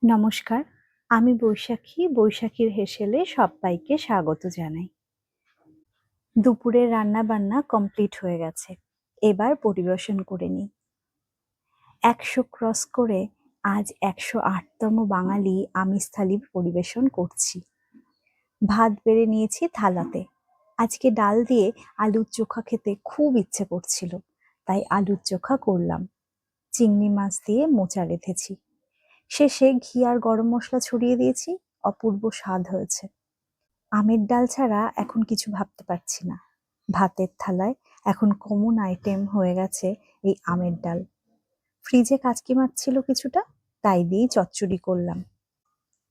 নমস্কার, আমি বৈশাখী। বৈশাখীর হেসেলে সব্বাইকে স্বাগত জানাই। দুপুরের রান্না-বান্না কমপ্লিট হয়ে গেছে। এবার পরিবেশন করে নিই। ১০০ ক্রস করে আজ ১০৮তম বাঙালি আমিষ থালি পরিবেশন করছি। ভাত বেড়ে নিয়েছি থালাতে। আজকে ডাল দিয়ে আলুর চোখা খেতে খুব ইচ্ছে করছিল, তাই আলুর চোখা করলাম। চিংড়ি মাছ দিয়ে মোচা রেঁধেছি। শেষে ঘি আর গরম মশলা ছড়িয়ে দিয়েছি। অপূর্ব স্বাদ হয়েছে। আমের ডাল ছাড়া এখন কিছু ভাবতে পারছি না। ভাতের থালায় এখন কমন আইটেম হয়ে গেছে এই আমের ডাল। ফ্রিজে কাচকি মাছ ছিল কিছুটা, তাই দিয়েই চচ্চড়ি করলাম।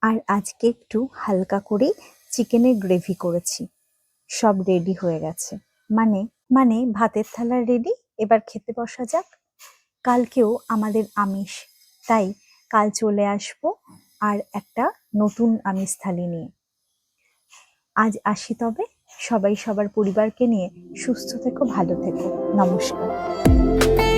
আর আজকে একটু হালকা করেই চিকেনের গ্রেভি করেছি। সব রেডি হয়ে গেছে। মানে মানে ভাতের থালা রেডি, এবার খেতে বসা যাক। কালকেও আমাদের আমিষ, তাই কাল চলে আসবো আর একটা নতুন আমিষ থালি নিয়ে। আজ আসি তবে। সবাই সবার পরিবারকে নিয়ে সুস্থ থেকো, ভালো থেকো। নমস্কার।